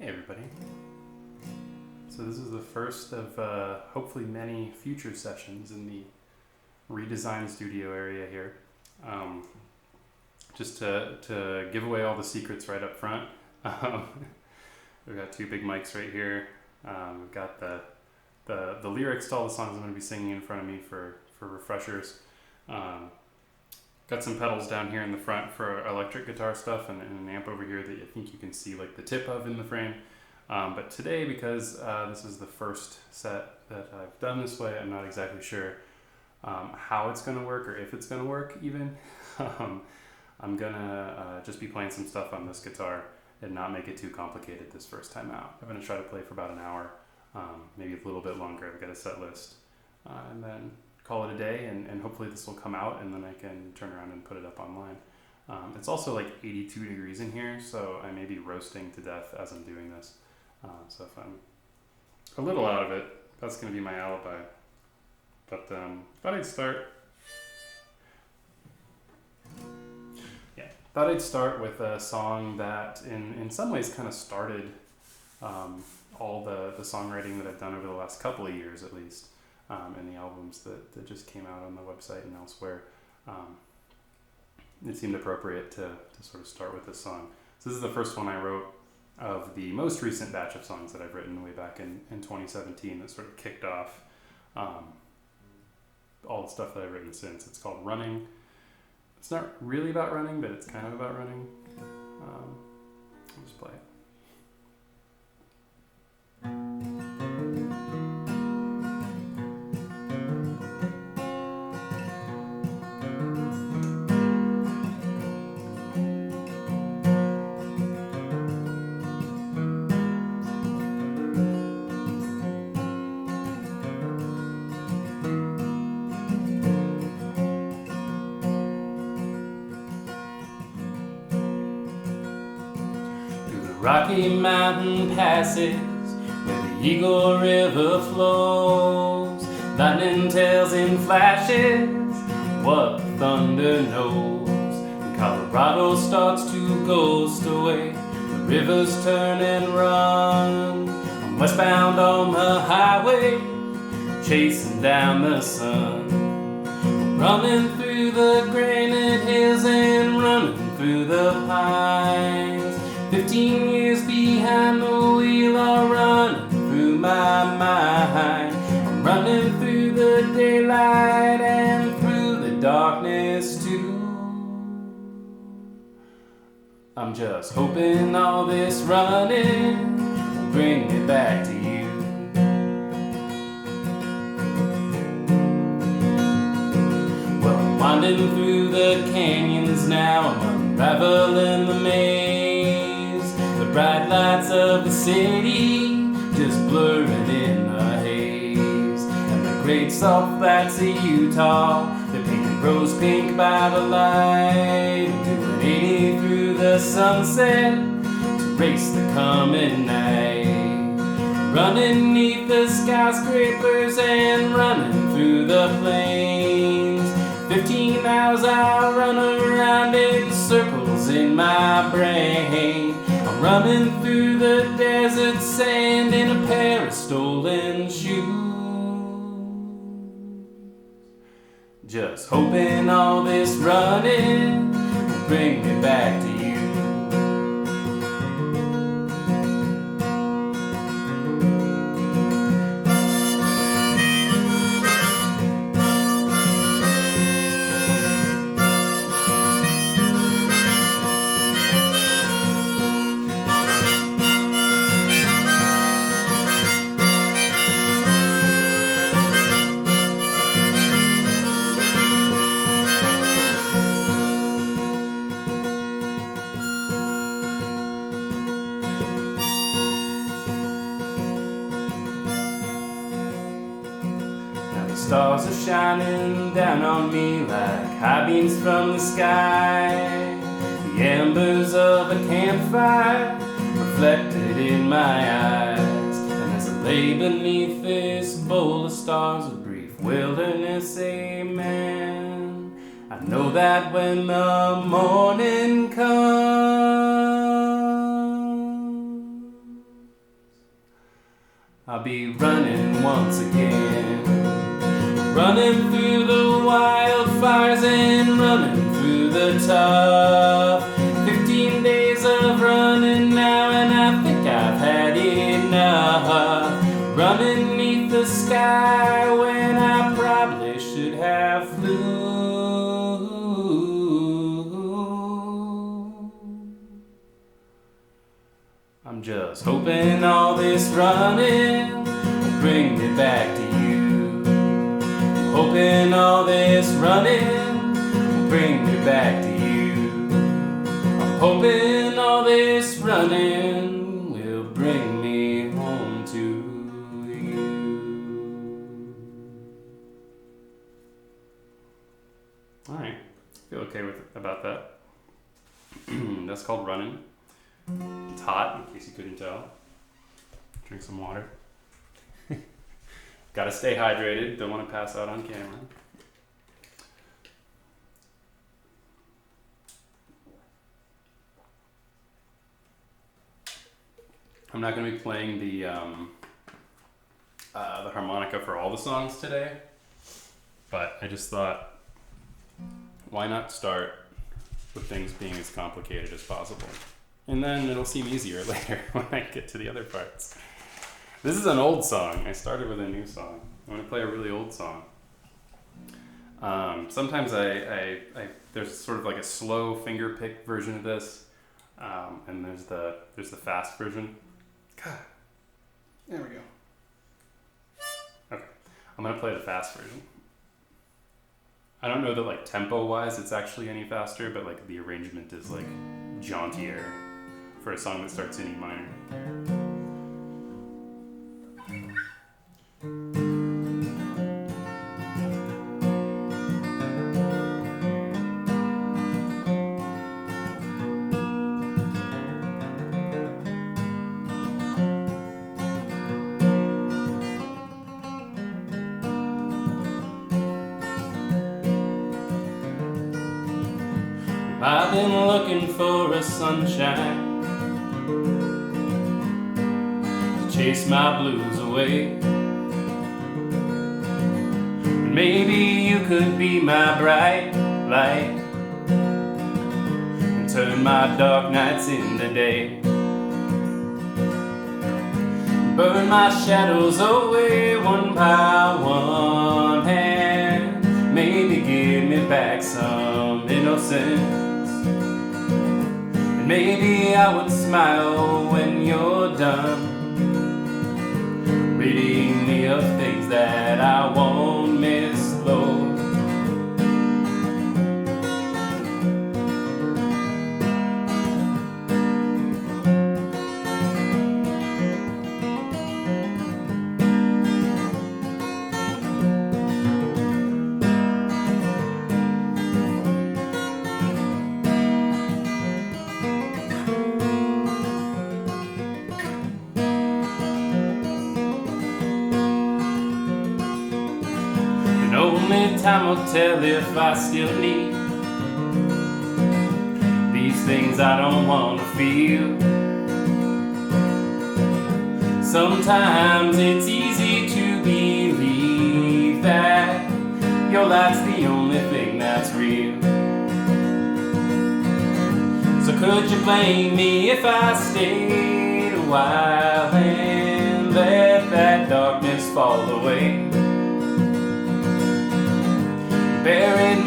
Hey everybody. So this is the first of hopefully many future sessions in the redesigned studio area here. Just to give away all the secrets right up front. We've got two big mics right here. We've got the lyrics to all the songs I'm going to be singing in front of me for refreshers. Got some pedals down here in the front for electric guitar stuff and an amp over here that I think you can see like the tip of in the frame. But today, because this is the first set that I've done this way, I'm not exactly sure how it's going to work or if it's going to work even. I'm going to just be playing some stuff on this guitar and not make it too complicated this first time out. I'm going to try to play for about an hour, maybe a little bit longer. I've got a set list. And then call it a day, and hopefully this will come out and then I can turn around and put it up online. It's also like 82 degrees in here, so I may be roasting to death as I'm doing this. So if I'm a little out of it, that's going to be my alibi. But thought I'd start with a song that in some ways kind of started all the songwriting that I've done over the last couple of years at least. And the albums that just came out on the website and elsewhere. It seemed appropriate to sort of start with this song. So this is the first one I wrote of the most recent batch of songs that I've written way back in 2017 that sort of kicked off all the stuff that I've written since. It's called Running. It's not really about running, but it's kind of about running. I'll just play it. Rocky Mountain passes where the Eagle River flows. Lightning tells in flashes what the thunder knows. And Colorado starts to ghost away. The rivers turn and run. I'm westbound on the highway, chasing down the sun. Running through the granite hills and running through the pines. 15 years behind the wheel are running through my mind. I'm running through the daylight and through the darkness too. I'm just hoping all this running will bring me back to you. Well, I'm winding through the canyons now, I'm unraveling the maze. Bright lights of the city just blurring in the haze. And the great salt flats of Utah, they're painted rose pink by the light. Doing 80 through the sunset to race the coming night. Running neath the skyscrapers and running through the plains. 15 hours I run around in circles in my brain. I'm running through the desert sand in a pair of stolen shoes. Just hoping all this running will bring me back to you. Stars are shining down on me like high beams from the sky. The embers of a campfire reflected in my eyes. And as I lay beneath this bowl of stars, a brief wilderness, amen. I know that when the morning comes, I'll be running once again. Running through the wildfires and running through the tough. 15 days of running now and I think I've had enough. Running beneath the sky when I probably should have flew. I'm just hoping all this running will bring me back to you. Hoping all this running will bring me back to you. I'm hoping all this running will bring me home to you. Alright, feel okay about that. That's called Running. It's hot, in case you couldn't tell. Drink some water. Gotta stay hydrated, don't want to pass out on camera. I'm not going to be playing the harmonica for all the songs today, but I just thought, why not start with things being as complicated as possible? And then it'll seem easier later when I get to the other parts. This is an old song. I started with a new song. I'm going to play a really old song. Sometimes there's sort of like a slow finger pick version of this, and there's the fast version. God, there we go. Okay, I'm going to play the fast version. I don't know that like tempo wise it's actually any faster, but like the arrangement is like jauntier for a song that starts in E minor. I've been looking for a sunshine to chase my blues away. And maybe you could be my bright light and turn my dark nights into day. Burn my shadows away one by one, and maybe give me back some innocence. Maybe I would smile when you're done, ridding me of things that I won't miss, Lord. Time will tell if I still need these things I don't want to feel. Sometimes it's easy to believe that your life's the only thing that's real. So could you blame me if I stayed a while and let that darkness fall away? Buried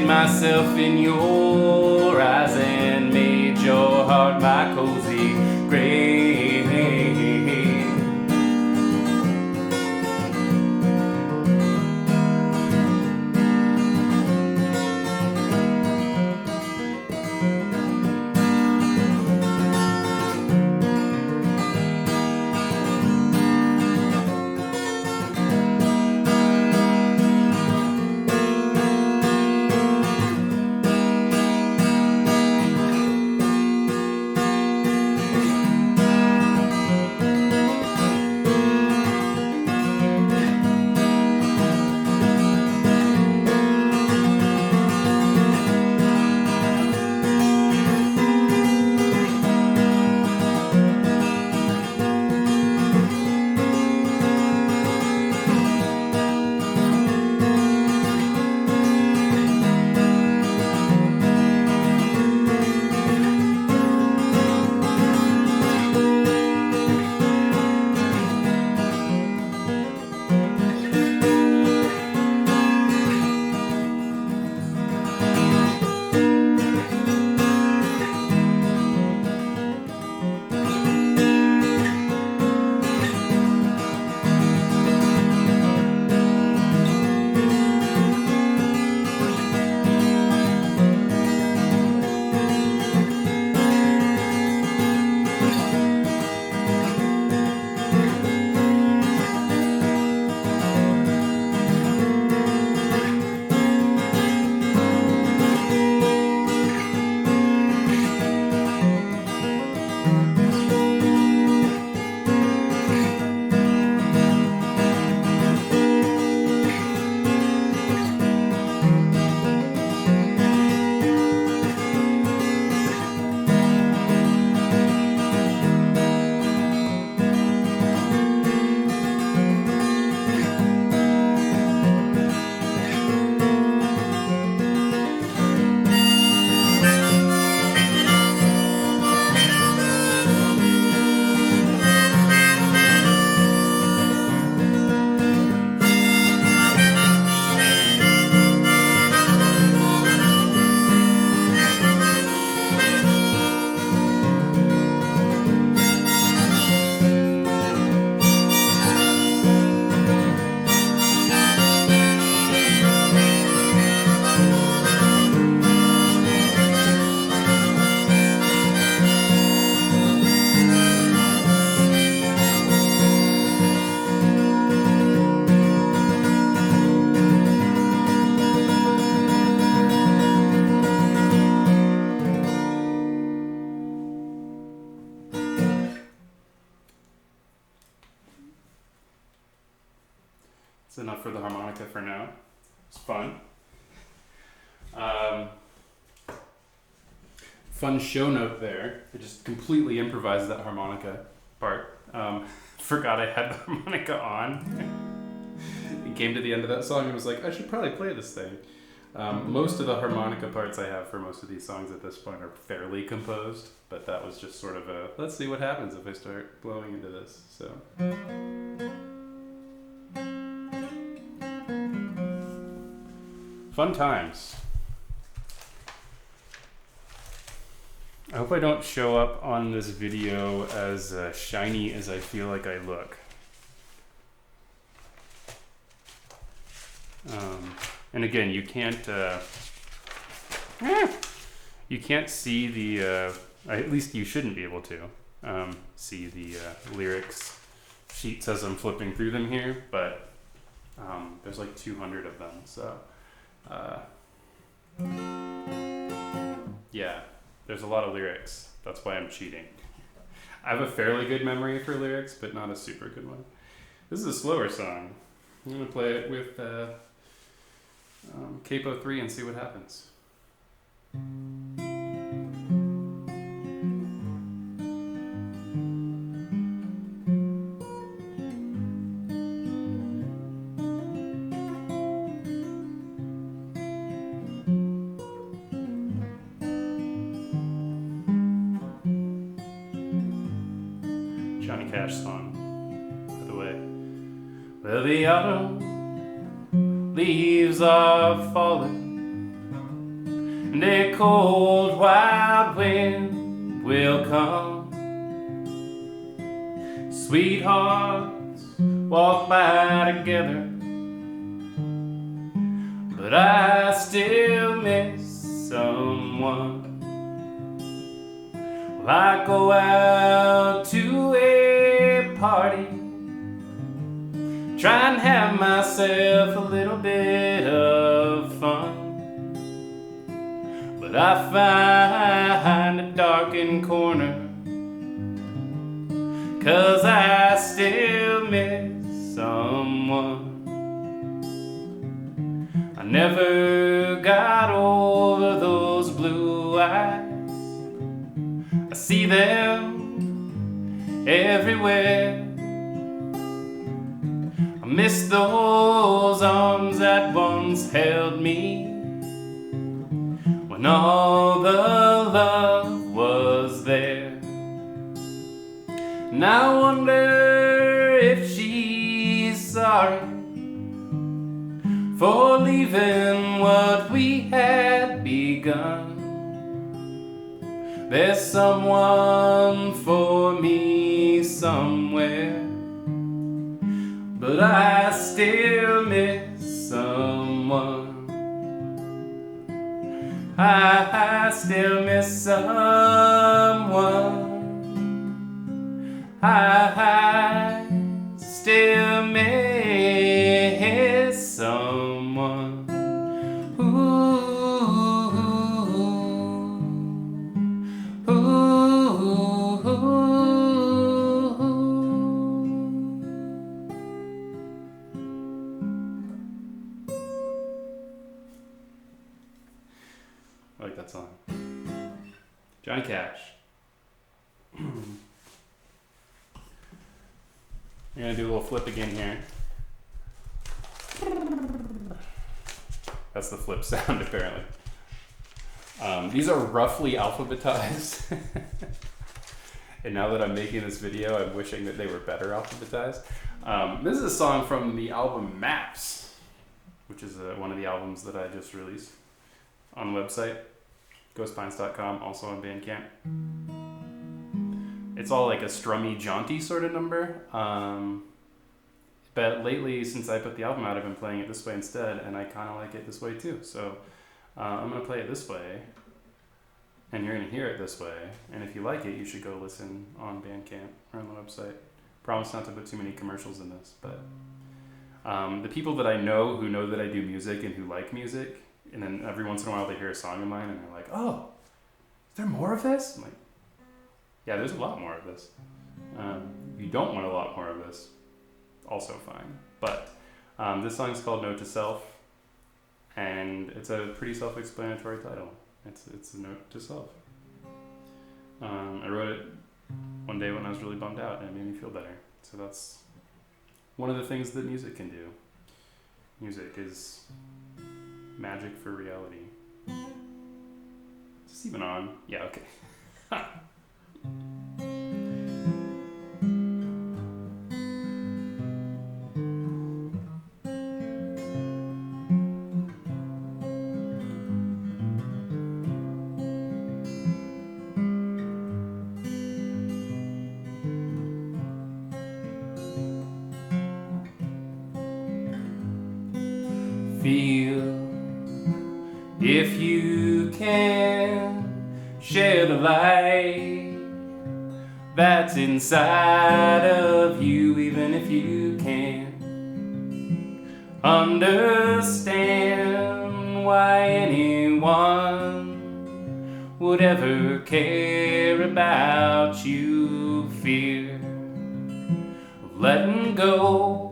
myself in your eyes and made your heart my cozy grave. It's enough for the harmonica for now. It's fun. Fun show note there. I just completely improvised that harmonica part. Forgot I had the harmonica on. It came to the end of that song and was like, I should probably play this thing. Most of the harmonica parts I have for most of these songs at this point are fairly composed, but that was just sort of a, let's see what happens if I start blowing into this. So. Fun times. I hope I don't show up on this video as shiny as I feel like I look. And again, you can't see the, at least you shouldn't be able to see the lyrics sheets as I'm flipping through them here, but there's like 200 of them, so yeah, there's a lot of lyrics. That's why I'm cheating. I have a fairly good memory for lyrics, but not a super good one. This is a slower song. I'm gonna play it with Capo 3 and see what happens. Johnny Cash song, by the way. Well, the autumn leaves are falling, and a cold wild wind will come. Sweethearts walk by together, but I still miss someone. Well, I go out to a party, try and have myself a little bit of fun, but I find a darkened corner, 'cause I still miss someone. I never got over those blue eyes. I see them everywhere. I miss those arms that once held me, when all the love was there. And I wonder if she's sorry for leaving what we had begun. There's someone for me somewhere, but I still miss someone. I still miss someone. I still miss someone. I like that song. Johnny Cash. We're gonna do a little flip again here. That's the flip sound, apparently. These are roughly alphabetized. And now that I'm making this video, I'm wishing that they were better alphabetized. This is a song from the album Maps, which is one of the albums that I just released on the website, ghostpines.com, also on Bandcamp. It's all like a strummy, jaunty sort of number. But lately, since I put the album out, I've been playing it this way instead, and I kind of like it this way too. So I'm going to play it this way, and you're going to hear it this way. And if you like it, you should go listen on Bandcamp or on the website. Promise not to put too many commercials in this, but the people that I know who know that I do music and who like music, and then every once in a while they hear a song of mine and they're like, oh, is there more of this? I'm like, yeah, there's a lot more of this. If you don't want a lot more of this, also fine. But This song is called Note to Self, and it's a pretty self-explanatory title. It's a note to self. I wrote it one day when I was really bummed out, and it made me feel better. So that's one of the things that music can do. Music is magic for reality. Is this even on? Yeah, okay. Feel, if you can, share the light that's inside of you, even if you can't understand why anyone would ever care about you. Fear of letting go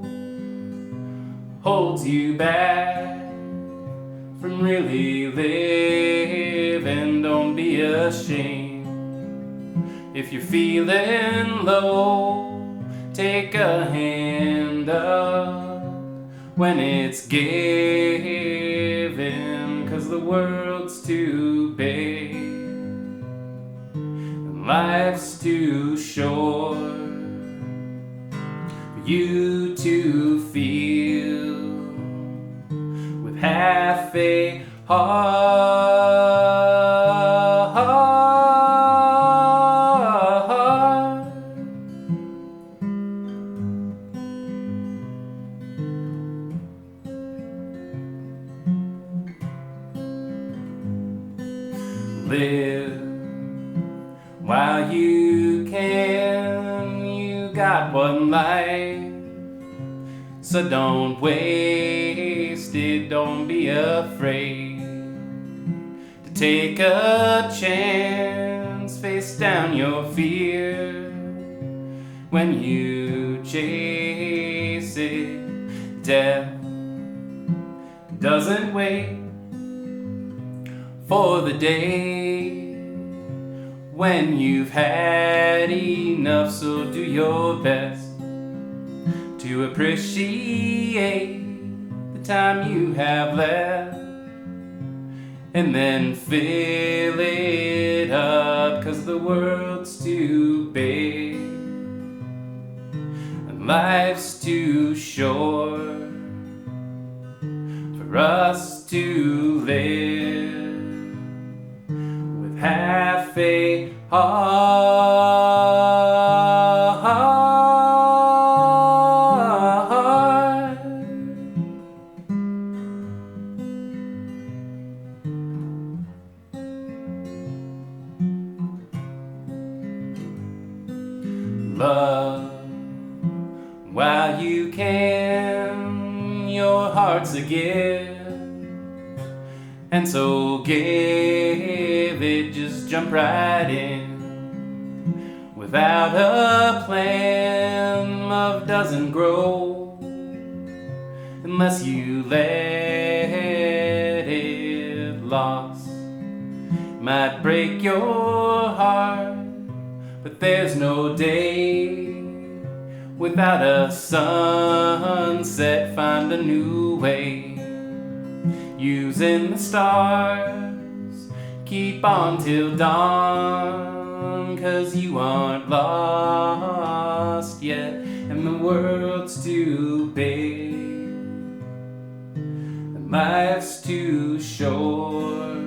holds you back from really living. Don't be ashamed if you're feeling low. Take a hand up when it's given, 'cause the world's too big and life's too short for you to feel with half a heart. Live while you can, you got one life, so don't waste it. Don't be afraid to take a chance, face down your fear when you chase it. Death doesn't wait for the day when you've had enough, so do your best to appreciate the time you have left, and then fill it up, 'cause the world's too big and life's too short for us to live with half a heart. Love while you can, your heart's a gift, and so give it, just jump right in. Without a plan, love doesn't grow unless you let it. Lost might break your heart, but there's no day without a sunset. Find a new way using the stars, keep on till dawn, 'cause you aren't lost yet, and the world's too big and life's too short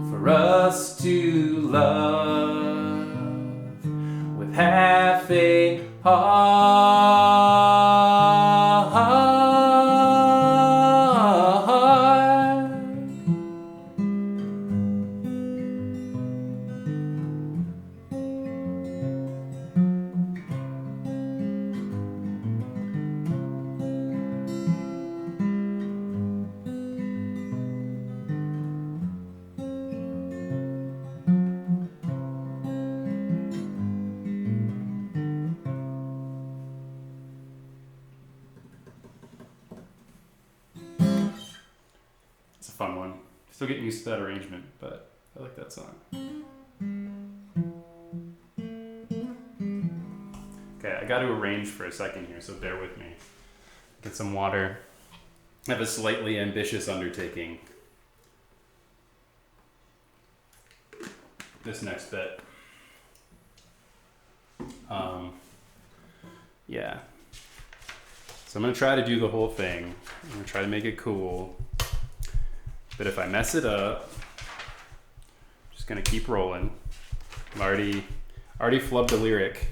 for us to love with half a heart. a fun one. Still getting used to that arrangement, but I like that song. Okay, I got to arrange for a second here, so bear with me. Get some water. I have a slightly ambitious undertaking. This next bit. Yeah. So I'm going to try to do the whole thing. I'm going to try to make it cool. But if I mess it up, I'm just going to keep rolling. I'm already flubbed the lyric.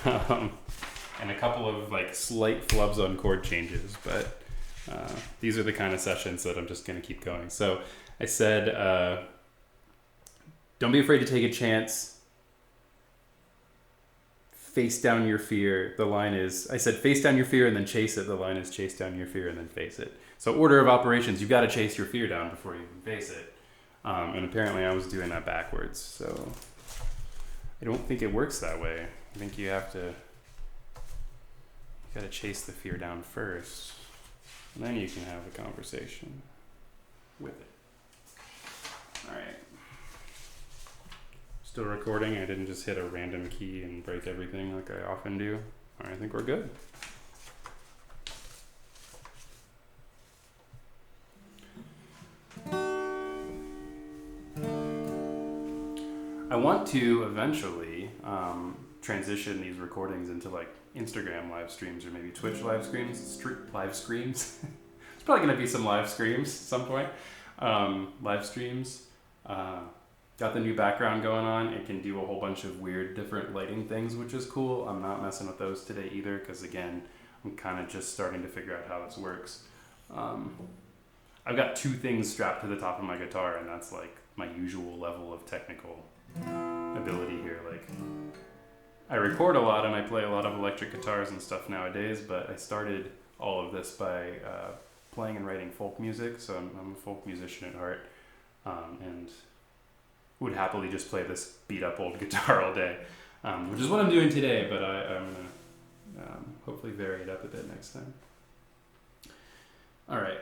And a couple of like slight flubs on chord changes, but these are the kind of sessions that I'm just going to keep going. So I said, don't be afraid to take a chance. Face down your fear. The line is, I said face down your fear and then chase it. The line is chase down your fear and then face it. So order of operations, you've got to chase your fear down before you can face it. And apparently I was doing that backwards. So I don't think it works that way. I think you got to chase the fear down first. And then you can have a conversation with it. All right. Still recording. I didn't just hit a random key and break everything like I often do. All right, I think we're good. I want to eventually transition these recordings into like Instagram live streams or maybe Twitch live streams. It's probably going to be some live streams at some point. Live streams. Got the new background going on. It can do a whole bunch of weird different lighting things, which is cool. I'm not messing with those today either because, again, I'm kind of just starting to figure out how this works. I've got two things strapped to the top of my guitar, and that's like my usual level of technical ability here. Like, I record a lot and I play a lot of electric guitars and stuff nowadays, but I started all of this by playing and writing folk music, so I'm a folk musician at heart, and would happily just play this beat up old guitar all day, which is what I'm doing today, but I'm gonna hopefully vary it up a bit next time. All right.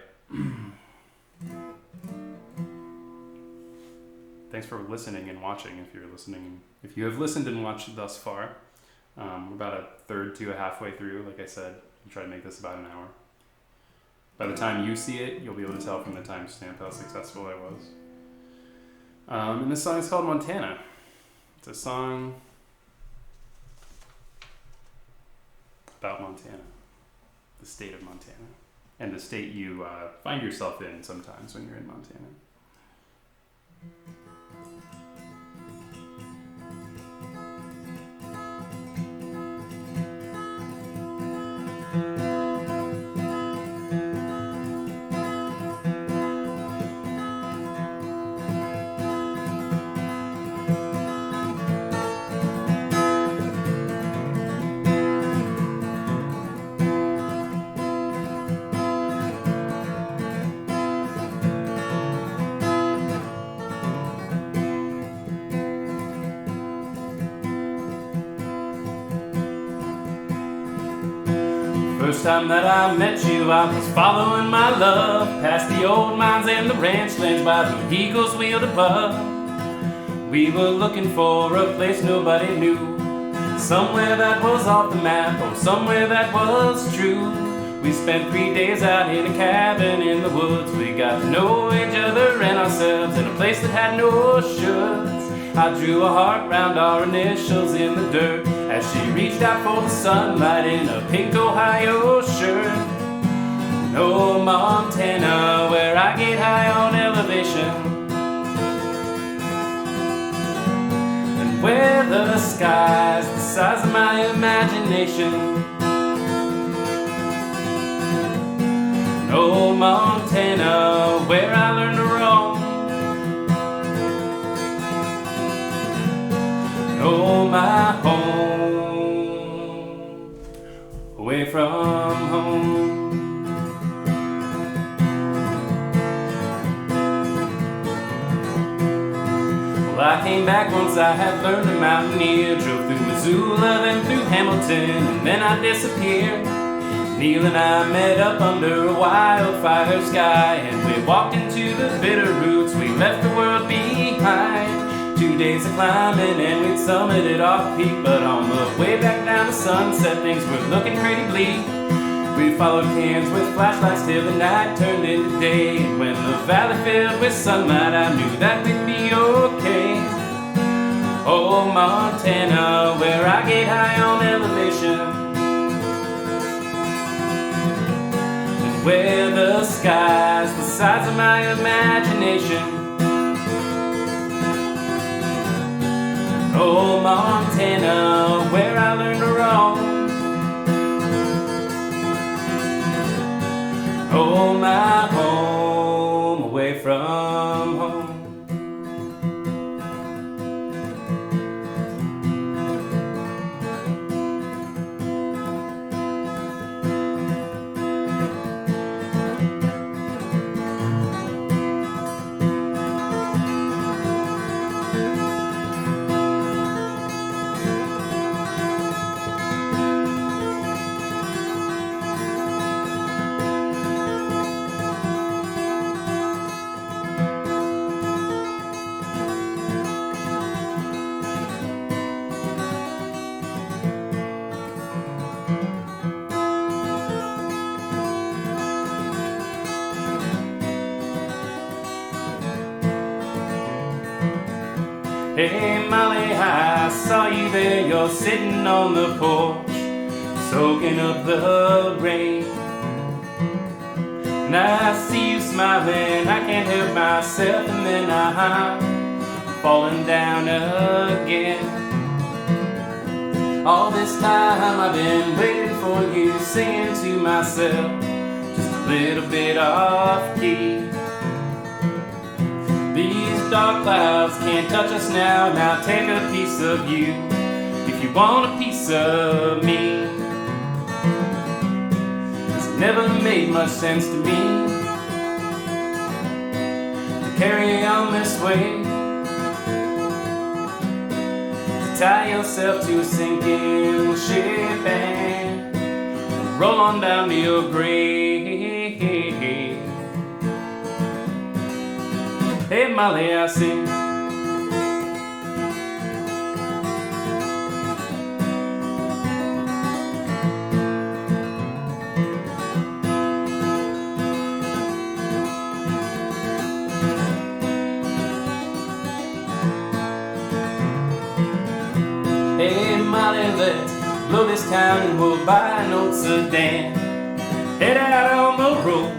Thanks for listening and watching. If you have listened and watched thus far, we're about a third to a halfway through. Like I said, I'll try to make this about an hour. By the time you see it, you'll be able to tell from the timestamp how successful I was. And this song is called Montana. It's a song about Montana, the state of Montana, and the state you find yourself in sometimes when you're in Montana. First time that I met you, I was following my love past the old mines and the ranch lands by the Eagles wheeled above. We were looking for a place nobody knew, somewhere that was off the map or somewhere that was true. We spent 3 days out in a cabin in the woods. We got to know each other and ourselves in a place that had no shoulds. I drew a heart round our initials in the dirt as she reached out for the sunlight in a pink Ohio shirt. No Montana, where I get high on elevation, and where the sky's the size of my imagination. No Montana, where I learned to roam. Oh, my home, away from home. Well, I came back once I had learned to mountaineer, drove through Missoula, then through Hamilton, and then I disappeared. Neal and I met up under a wildfire sky, and we walked into the bitter roots, we left the world behind. 2 days of climbing and we'd summited off peak, but on the way back down to Sunset things were looking pretty bleak. We followed cans with flashlights till the night turned into day, and when the valley filled with sunlight I knew that we'd be okay. Oh, Montana, where I get high on elevation, and where the sky's the size of my imagination. Oh, Montana, where I learned to roam. Oh, my home away from home. Hey Molly, I saw you there, you're sitting on the porch, soaking up the rain. And I see you smiling, I can't help myself, and then I'm falling down again. All this time I've been waiting for you, singing to myself, just a little bit off key. These dark clouds can't touch us now, now take a piece of you, if you want a piece of me. 'Cause it never made much sense to me to carry on this way, to tie yourself to a sinking ship and roll on down to your grave. Hey Molly, I sing. Hey Molly, let's blow this town and we'll buy an old sedan, head out on the road,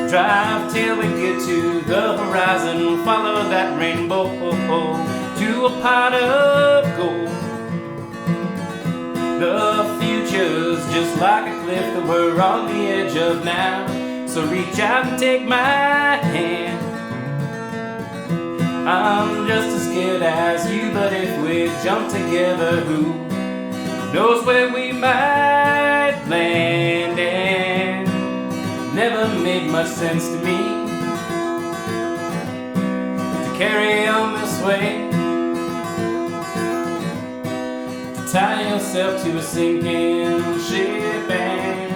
drive till we get to the horizon, follow that rainbow to a pot of gold. The future's just like a cliff that we're on the edge of now, so reach out and take my hand. I'm just as scared as you, but if we jump together, who knows where we might land? And never made much sense to me to carry on this way, to tie yourself to a sinking ship and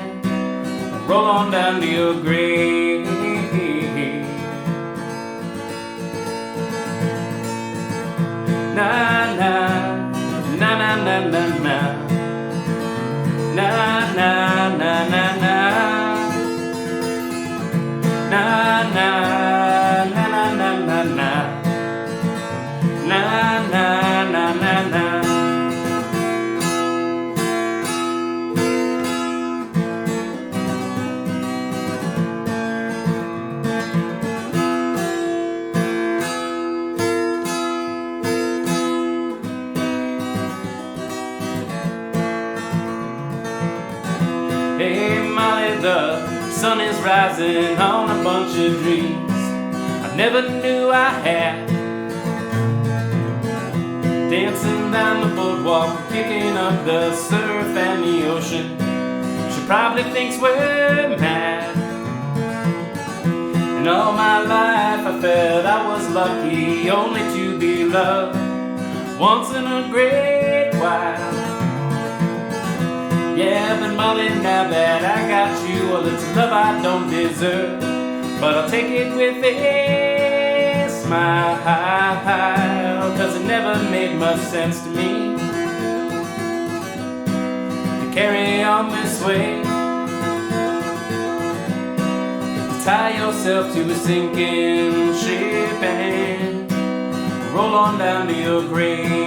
roll on down to your grave. Na na na na na na na na na na na na. Na na na na na na na na na na na na. Hey Molly, the sun is rising on a bunch of dreams I never knew I had, dancing down the boardwalk, kicking up the surf and the ocean. She probably thinks we're mad, and all my life I felt I was lucky only to be loved once in a great while. Yeah, but Molly, now that I got you, well, it's love I don't deserve, but I'll take it with a smile, 'cause it never made much sense to me to carry on this way, to tie yourself to a sinking ship and roll on down to your grave.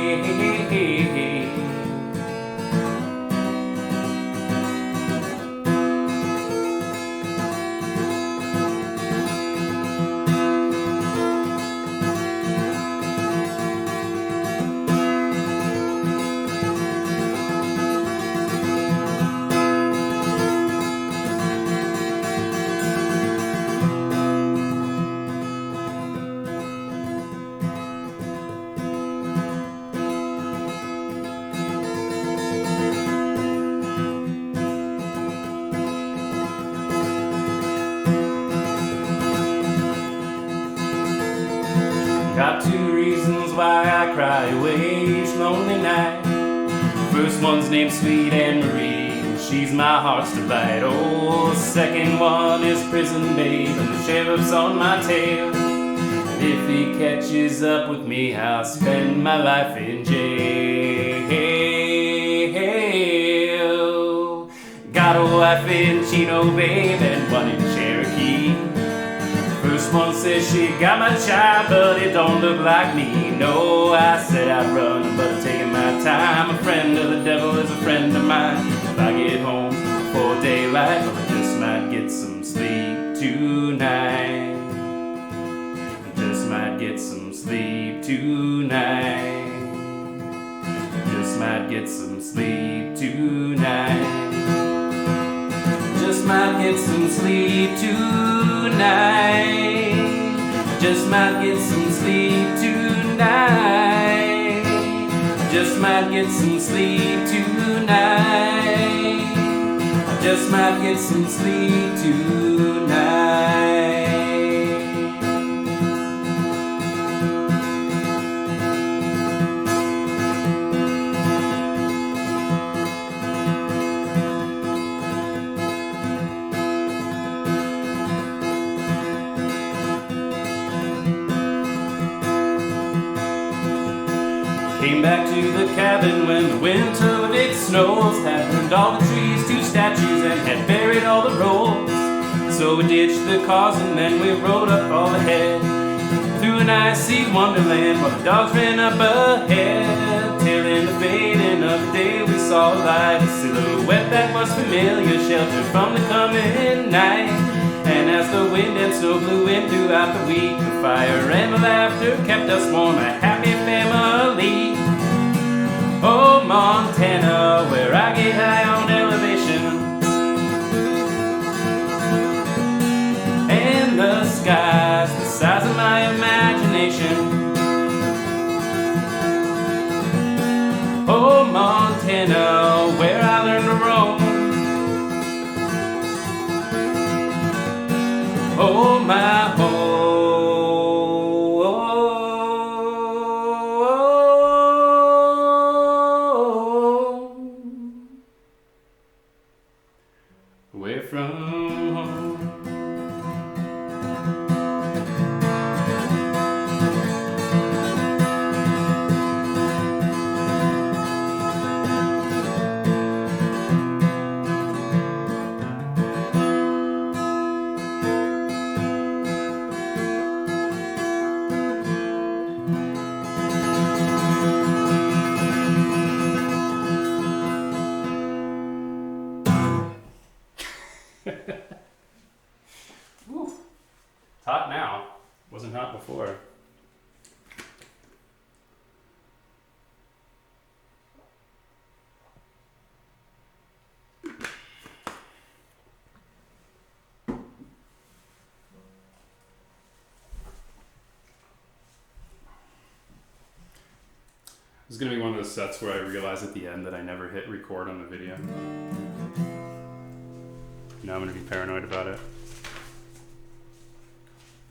Got two reasons why I cry away each lonely night. First one's named Sweet Anne-Marie, and she's my heart's delight. Oh, the second one is Prison Babe, and the sheriff's on my tail. And if he catches up with me, I'll spend my life in jail. Got a wife in Chino, babe, and one in Cherokee. First one says she got my child, but it don't look like me. No, I said I'd run, but I'm taking my time. A friend of the devil is a friend of mine. If I get home before daylight, well, I just might get some sleep tonight. I just might get some sleep tonight. Just might get some sleep tonight. Just might get some sleep tonight. Just might get some sleep tonight. Just might get some sleep tonight. Just might get some sleep tonight. Came back to the cabin when the winter with its snows had turned all the trees to statues and had buried all the roads. So we ditched the cars and then we rode up all ahead through an icy wonderland while the dogs ran up ahead. Till in the fading of the day we saw a light, a silhouette that was familiar, sheltered from the coming night. And as the wind and snow blew in throughout the week, the fire and the laughter kept us warm, a happy family. Oh, Montana, where I get high on elevation, and the sky's the size of my imagination. Oh, Montana, where I learned to roam. Oh, my home. Away from home. Woo. It's hot now. Wasn't hot before. This is going to be one of those sets where I realize at the end that I never hit record on the video. Now I'm going to be paranoid about it.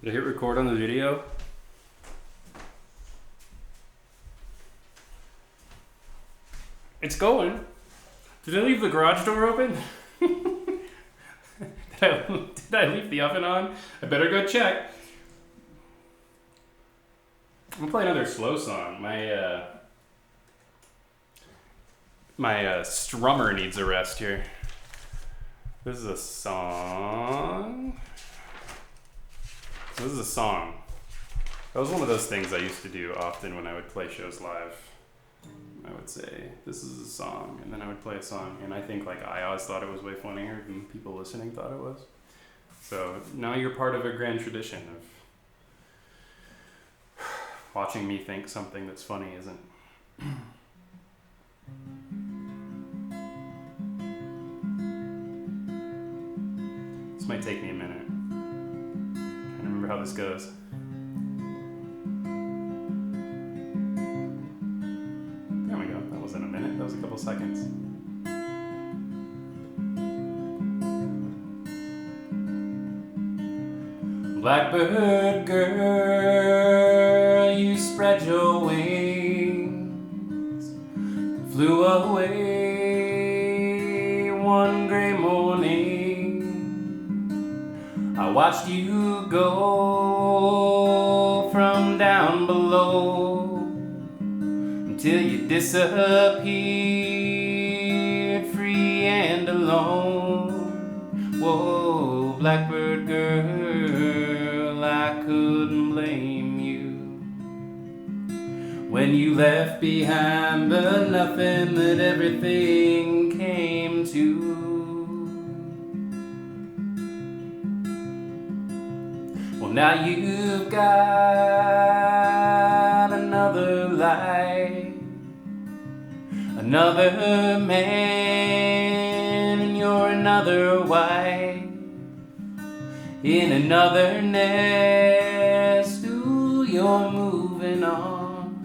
Did I hit record on the video? It's going. Did I leave the garage door open? Did I leave the oven on? I better go check. I'm gonna play another slow song. My strummer needs a rest here. This is a song. This is a song. That was one of those things I used to do often when I would play shows live. I would say, this is a song, and then I would play a song, and I think like I always thought it was way funnier than people listening thought it was. So now you're part of a grand tradition of watching me think something that's funny isn't. This might take me a minute. I'm trying to remember how this goes. There we go. That wasn't a minute. That was a couple seconds. Blackbird girl, you spread your wings, flew away one gray morning. I watched you go from down below until you disappeared free and alone. Whoa, Blackbird girl, I couldn't blame you when you left behind the nothing that everything came to. Well, now you've got another life, another man, and you're another wife in another nest. Ooh, you're moving on,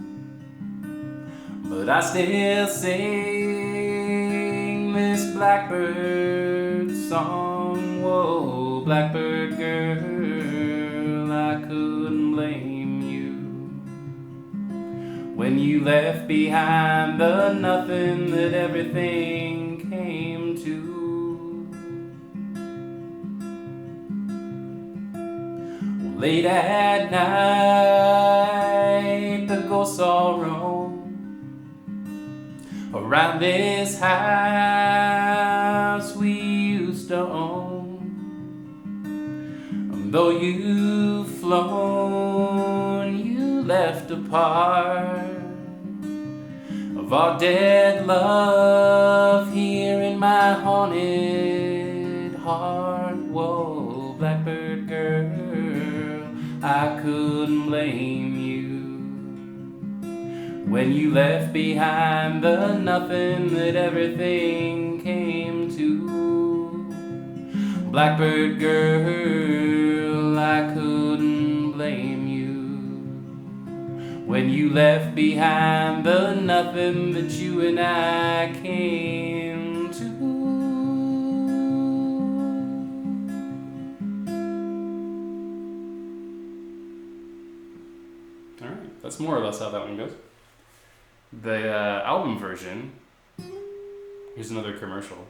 but I still sing this blackbird song. Whoa, Blackbird girl, I couldn't blame you when you left behind the nothing that everything came to. Late at night, the ghosts all roam around this house we used to own. Though you've flown, you left a part of our dead love here in my haunted heart. Whoa, Blackbird girl, I couldn't blame you when you left behind the nothing that everything came to. Blackbird girl, I couldn't blame you when you left behind the nothing that you and I came to. Alright, that's more or less how that one goes. The album version, here's another commercial.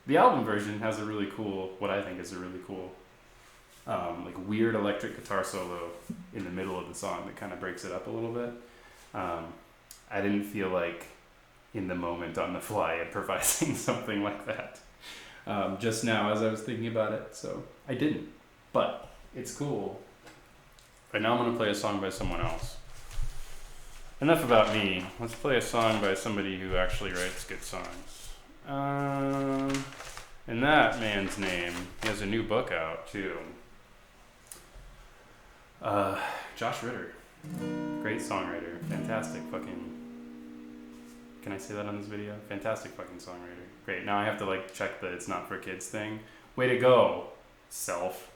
The album version has a really cool, what I think is a really cool, like weird electric guitar solo in the middle of the song that kind of breaks it up a little bit. I didn't feel like in the moment on the fly improvising something like that just now as I was thinking about it, so I didn't, but it's cool. Right now I'm going to play a song by someone else. Enough about me. Let's play a song by somebody who actually writes good songs. And that man's name, he has a new book out too. Josh Ritter. Great songwriter. Fantastic fucking... Can I say that on this video? Fantastic fucking songwriter. Great. Now I have to like check the it's not for kids thing. Way to go, self.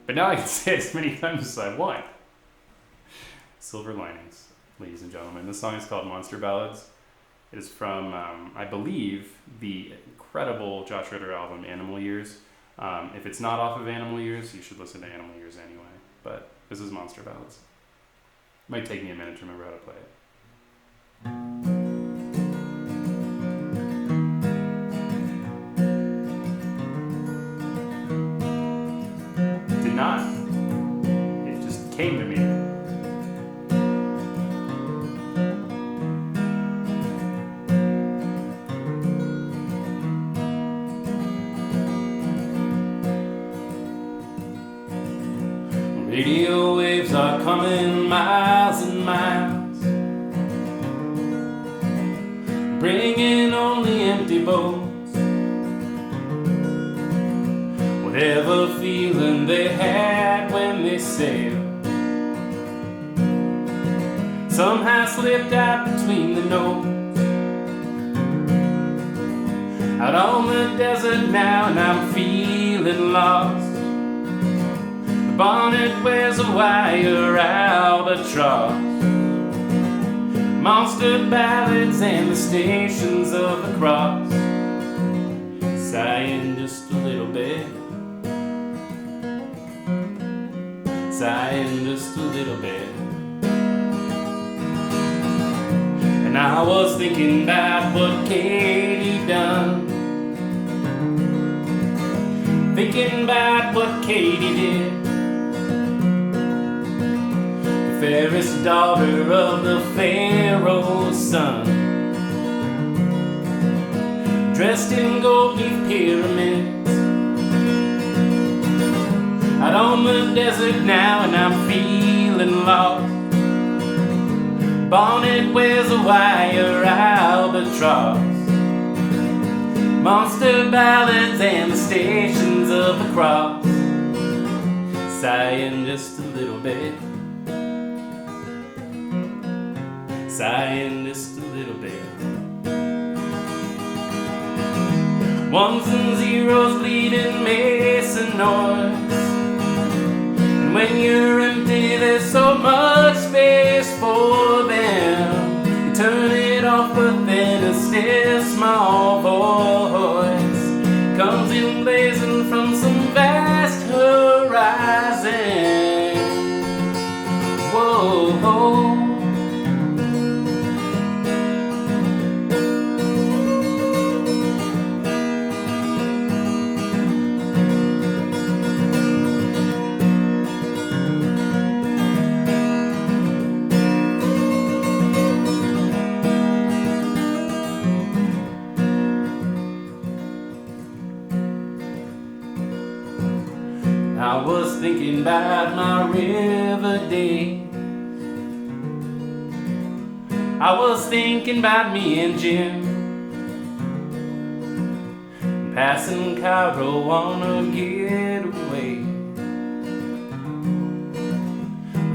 But now I can say it as many times as I want. Silver linings, ladies and gentlemen. This song is called Monster Ballads. It is from, I believe, the incredible Josh Ritter album, Animal Years. If it's not off of Animal Years, you should listen to Animal Years anyway. But this is Monster Ballads. It might take me a minute to remember how to play it. Radio waves are coming miles and miles, bringing only empty boats. Whatever feeling they had when they sailed somehow slipped out between the notes. Out on the desert now and I'm feeling lost. The bonnet wears a wire albatross. Monster ballads and the stations of the cross. Sighing just a little bit. Sighing just a little bit. And I was thinking about what Katie done. Thinking about what Katie did. The fairest daughter of the Pharaoh's son, dressed in gold leaf pyramids. Out on the desert now and I'm feeling lost. Bonnet wears a wire albatross. Monster ballads and the stations of the cross. Sighing just a little bit. Sighing just a little bit. Ones and zeros bleeding Mason noise. And when you're empty there's so much space for them. You turn it off but then a still small voice comes in blazing from some vast horizon. Whoa, whoa. I was thinking about my river days. I was thinking about me and Jim, passing Cairo on a getaway,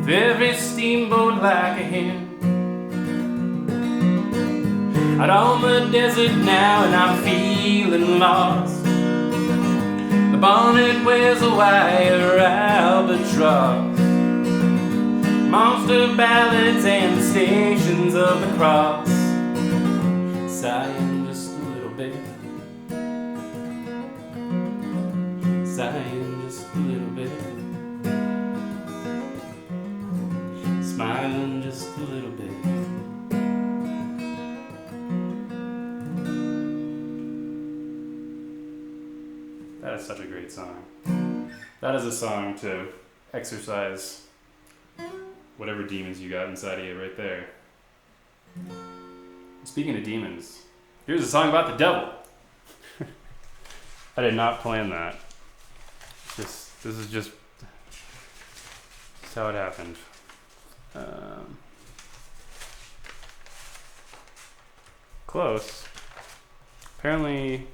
with every steamboat like a hen. Out on the desert now and I'm feeling lost. The bonnet wears a wire albatross. Monster ballads and the stations of the cross. Sighing just a little bit. Sighing just a little bit. Smiling just a little bit. That is such a great song. That is a song to exercise whatever demons you got inside of you right there. Speaking of demons, here's a song about the devil. I did not plan that. This is just how it happened. Close. Apparently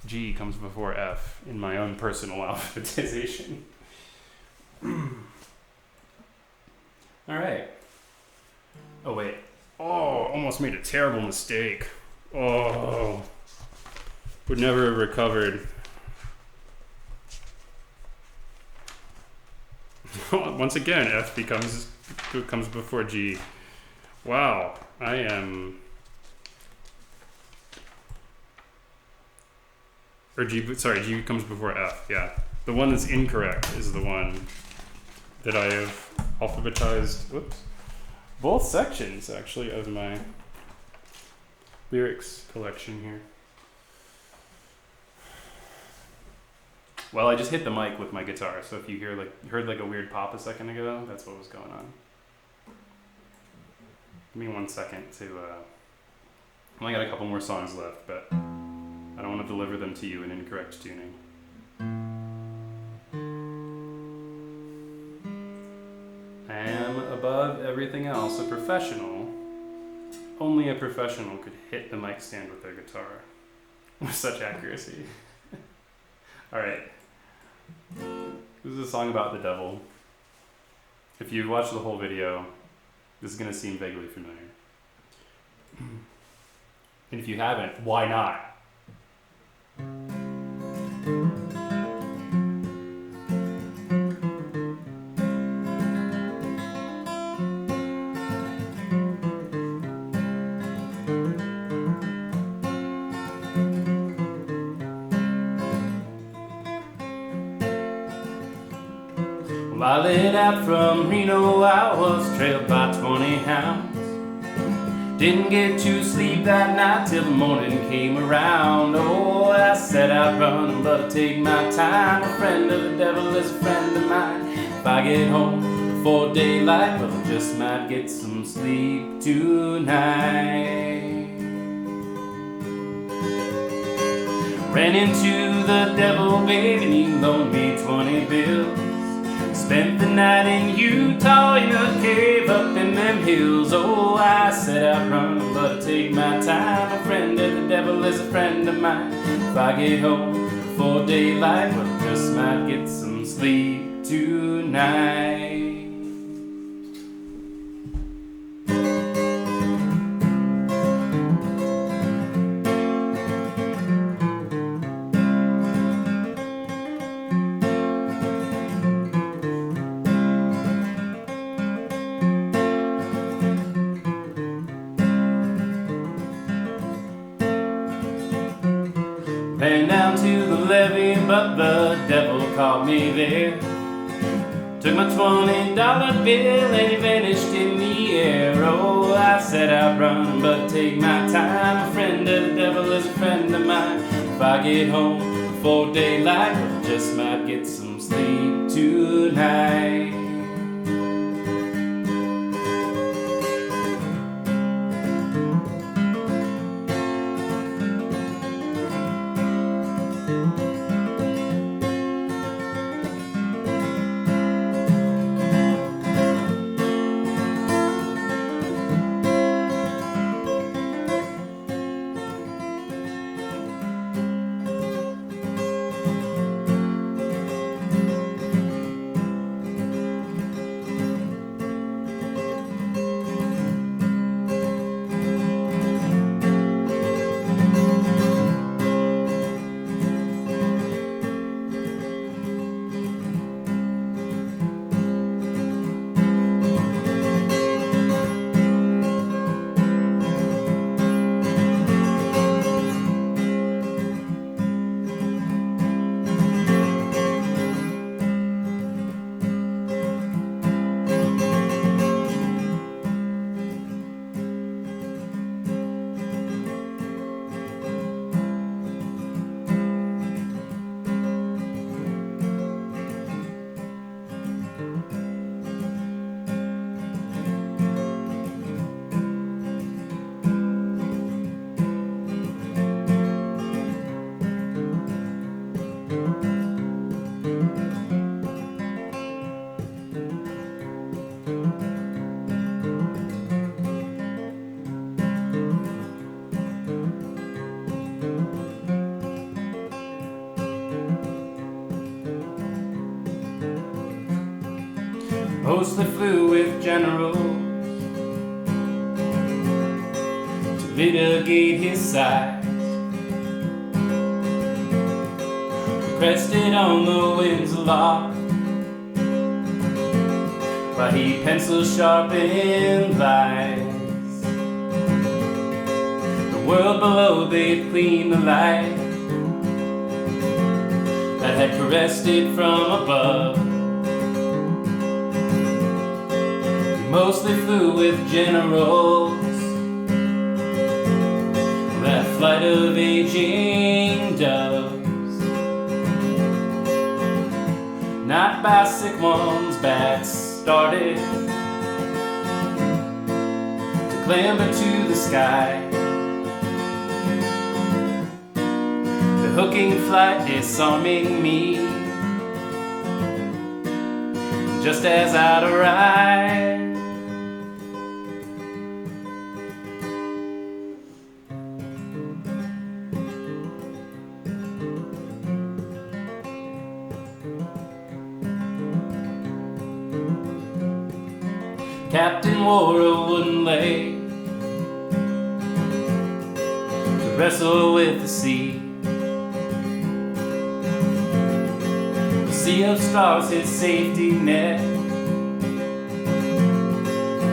G comes before F in my own personal alphabetization. Alright. Oh wait. Oh, almost made a terrible mistake. Oh. Would never have recovered. Once again, F comes before G. Wow. I am... Or G, sorry, G comes before F, yeah. The one that's incorrect is the one that I have alphabetized, whoops, both sections, actually, of my lyrics collection here. Well, I just hit the mic with my guitar, so if you heard like a weird pop a second ago, that's what was going on. Give me 1 second to, I only got a couple more songs left, but I don't want to deliver them to you in incorrect tuning. above everything else, a professional, only a professional could hit the mic stand with their guitar with such accuracy. Alright. This is a song about the devil. If you've watched the whole video, this is going to seem vaguely familiar. And if you haven't, why not? Well, I lit out from Reno, I was trailed by 20 hounds. Didn't get to sleep that night till the morning came around. Oh, I set out running, but I take my time. A friend of the devil is a friend of mine. If I get home before daylight, well, I just might get some sleep tonight. Ran into the devil, baby, and he loaned me 20 bills. Spent the night in Utah in a cave up in them hills. Oh, I set out running, but I take my time. A friend of the devil is a friend of mine. If I get home before daylight, well, I just might get some sleep tonight. Ran down to the levee, but the devil caught me there. Took my $20 bill and he vanished in the air. Oh, I set out running, but take my time. A friend of the devil is a friend of mine. If I get home before daylight, I just might get some sleep tonight. Mostly flew with generals to mitigate his size. Crested on the winds aloft, while he pencil sharpened lies. The world below they'd clean the light that had caressed it from above. Mostly flew with generals, that flight of aging doves, not by sick ones' backs started to clamber to the sky. The hooking flight disarming me just as I'd arrived. Captain wore a wooden leg to wrestle with the sea. The sea of stars, his safety net.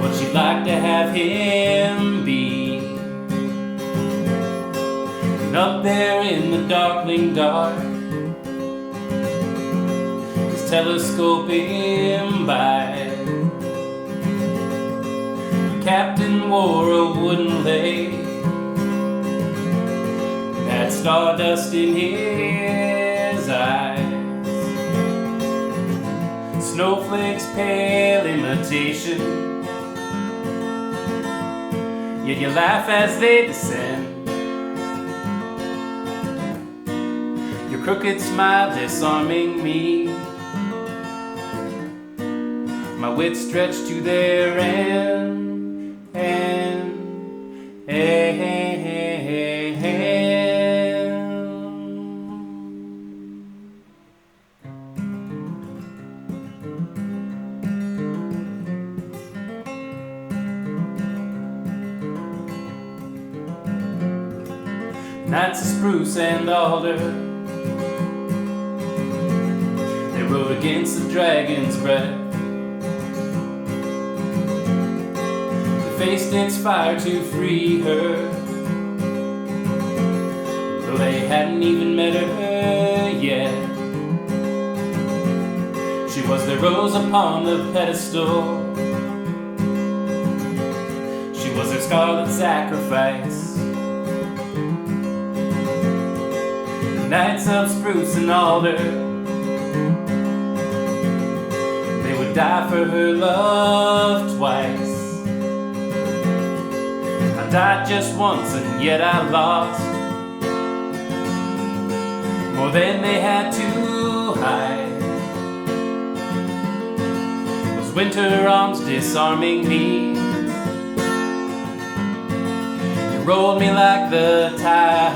What she'd like to have him be. And up there in the darkling dark, his telescope him by. The captain wore a wooden leg, had stardust in his eyes. Snowflakes pale imitation, yet you laugh as they descend. Your crooked smile disarming me, my wits stretched to their end. Nights of spruce and alder, they rode against the dragon's breath. They faced its fire to free her, though they hadn't even met her yet. She was their rose upon the pedestal, she was their scarlet sacrifice. Nights of spruce and alder, they would die for her love twice. I died just once and yet I lost more than they had to hide. Those winter arms disarming me, you rolled me like the tide.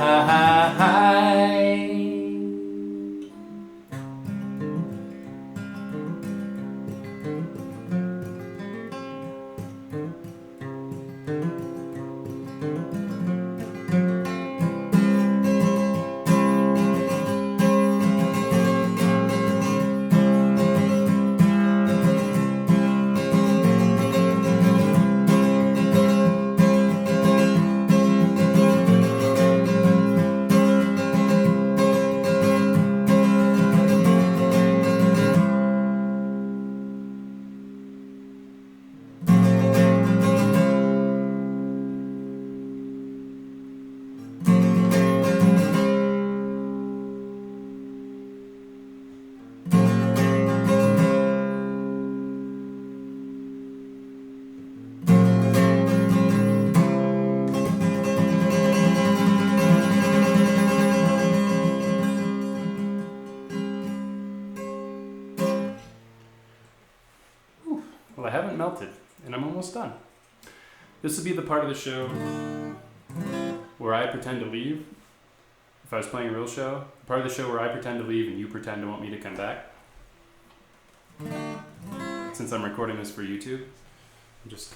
Well, I haven't melted, and I'm almost done. This would be the part of the show where I pretend to leave. If I was playing a real show, the part of the show where I pretend to leave and you pretend to want me to come back. Since I'm recording this for YouTube, I'm just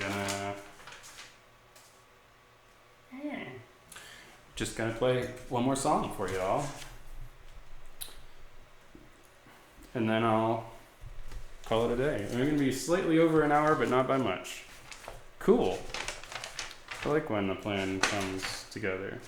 gonna play one more song for you all, and then I'll call it a day. We're gonna be slightly over an hour, but not by much. Cool. I like when the plan comes together.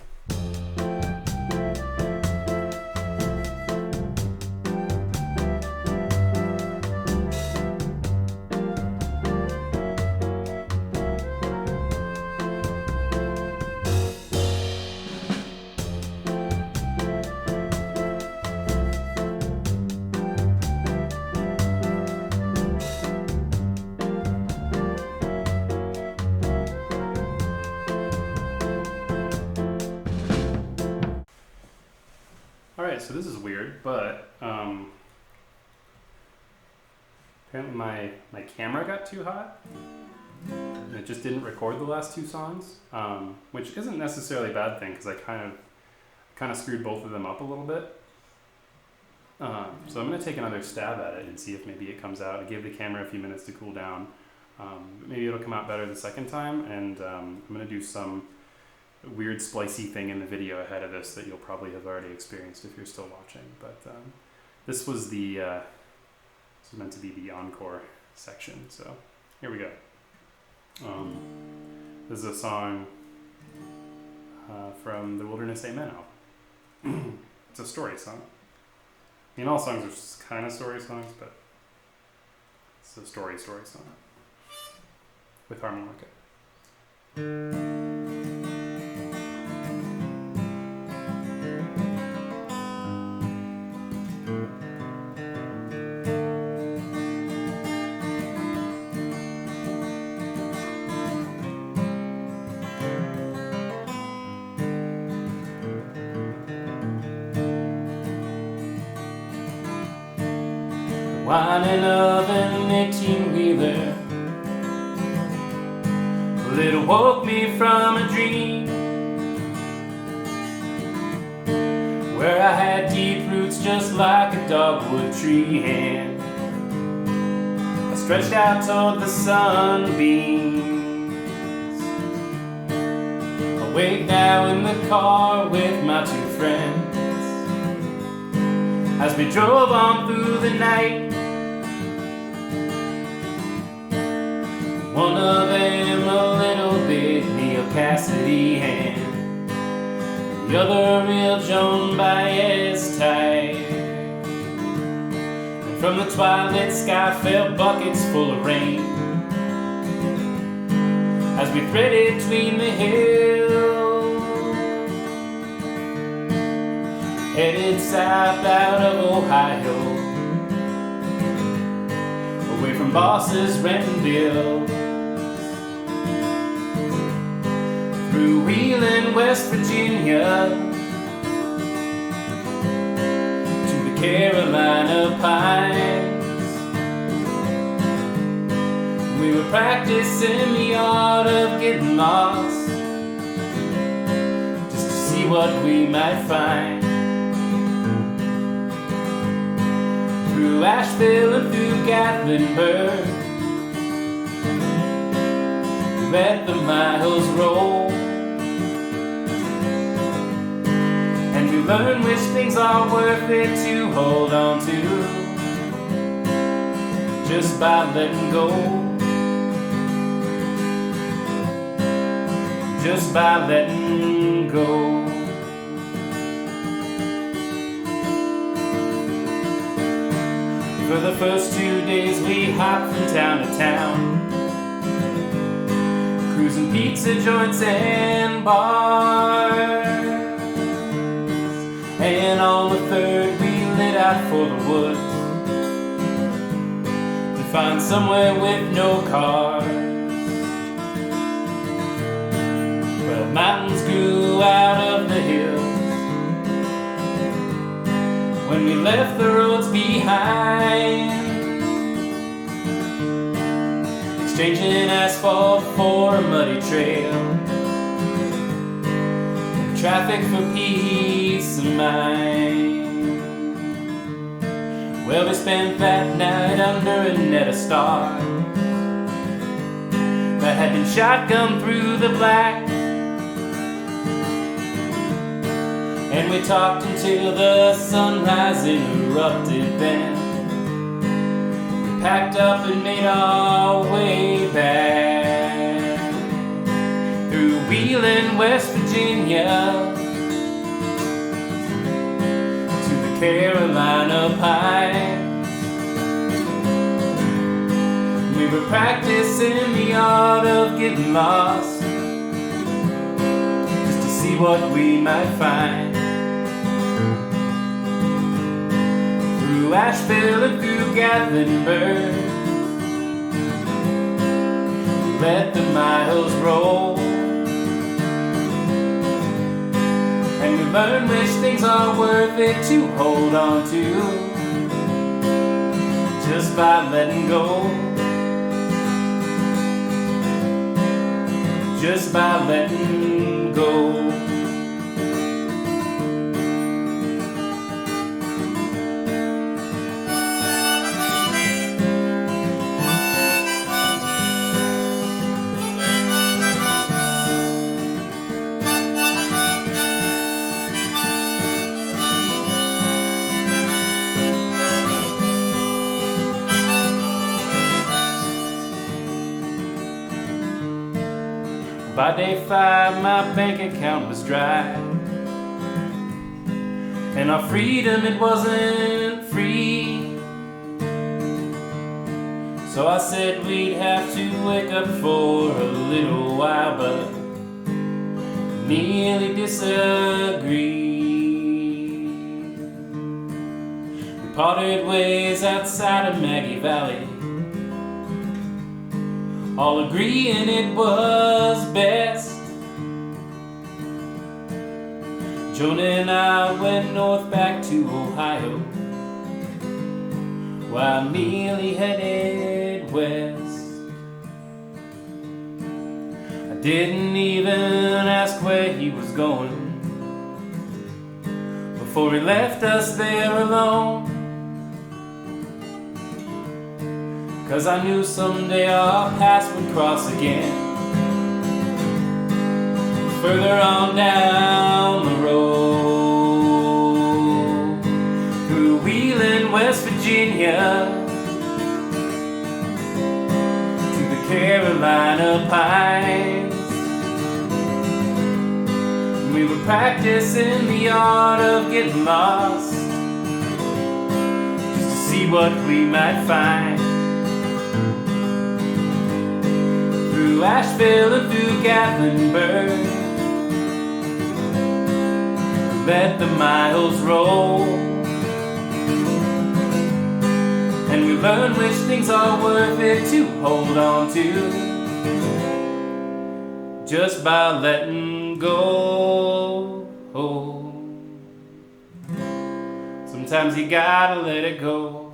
So this is weird, but apparently my camera got too hot and it just didn't record the last two songs, which isn't necessarily a bad thing because I kind of screwed both of them up a little bit. So I'm going to take another stab at it and see if maybe it comes out. I gave the camera a few minutes to cool down. Maybe it'll come out better the second time, and I'm going to do some weird splicey thing in the video ahead of this that you'll probably have already experienced if you're still watching. But this was meant to be the encore section, so here we go. This is a song from the Wilderness Amen album. It's a story song. I mean, all songs are just kind of story songs, but it's a story song with harmonica. Whining of an 18-wheeler, well, it awoke me from a dream where I had deep roots just like a dogwood tree, and I stretched out toward the sunbeams. Awake now in the car with my two friends as we drove on through the night. One of them a little bit Neal Cassidy, and the other real Joan Baez type. And from the twilight sky fell buckets full of rain as we threaded between the hills, headed south out of Ohio, away from bosses renting bills. Through Wheeling, West Virginia, to the Carolina Pines. We were practicing the art of getting lost, just to see what we might find. Through Asheville and through Gatlinburg, we let the miles roll. And we learn which things are worth it to hold on to, just by letting go, just by letting go. For the first 2 days we hopped from town to town, cruising pizza joints and bars. And on the third we lit out for the woods to find somewhere with no cars. Well, mountains grew out of the hills when we left the roads behind, exchanging asphalt for a muddy trail, traffic for peace of mind. Well, we spent that night under a net of stars that had been shotgunned through the black, and we talked until the sunrise erupted. Then we packed up and made our way back through Wheeling, West Virginia, to the Carolina Pines. We were practicing the art of getting lost, just to see what we might find. Through Asheville and through Gatlinburg, we let the miles roll. And we learn which things are worth it to hold on to, just by letting go, just by letting go. By day 5, my bank account was dry, and our freedom, it wasn't free. So I said we'd have to wake up for a little while, but Neal disagreed. We parted ways outside of Maggie Valley, all agreeing it was best. Joan and I went north back to Ohio, while Neal headed west. I didn't even ask where he was going before he left us there alone, 'cause I knew someday our paths would cross again, further on down the road, through Wheeling, West Virginia, to the Carolina Pines. We were practicing the art of getting lost, just to see what we might find. Through Asheville and through Gatlinburg, let the miles roll, and we learn which things are worth it to hold on to, just by letting go. Sometimes you gotta let it go.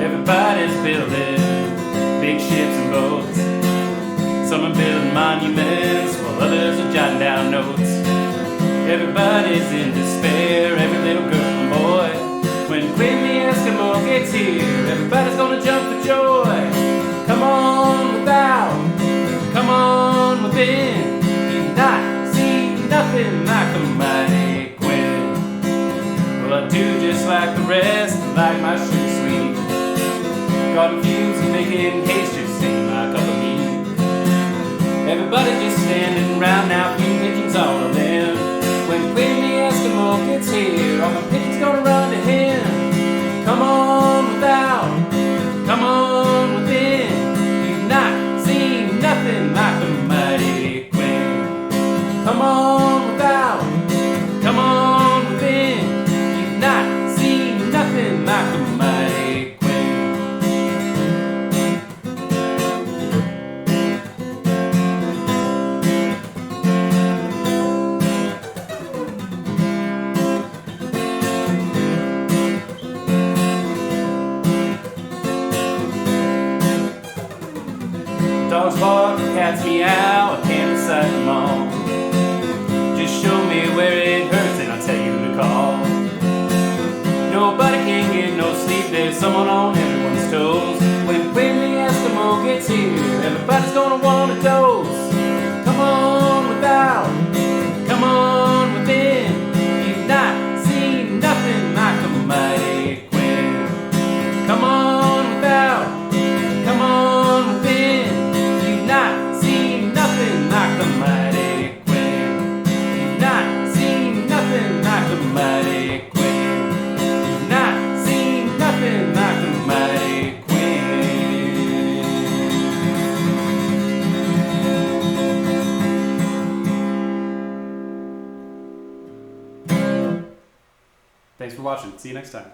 Everybody's building big ships and boats. Some are building monuments while others are jotting down notes. Everybody's in despair, every little girl and boy. When Quinn the Eskimo gets here, everybody's gonna jump for joy. Come on without, come on within. You've not seen nothing like the mighty Quinn. Well, I do just like the rest, I like my shoes sweet. Got confused and making haste just sing my cup of meat. Everybody just standing around now, few pigeons all of them. When Quinn the Eskimo gets here, all the pigeons gonna run to him. Come on without, come on within. You've not seen nothing like the mighty Quinn. Come on without, come on within. You've not seen nothing like the mighty Quinn. Dogs bark, cats meow, I can't recite them all. Just show me where it hurts and I'll tell you who to call. Nobody can get no sleep, there's someone on everyone's toes. When the Eskimo gets here, everybody's gonna want a dose. Come on without watching. See you next time.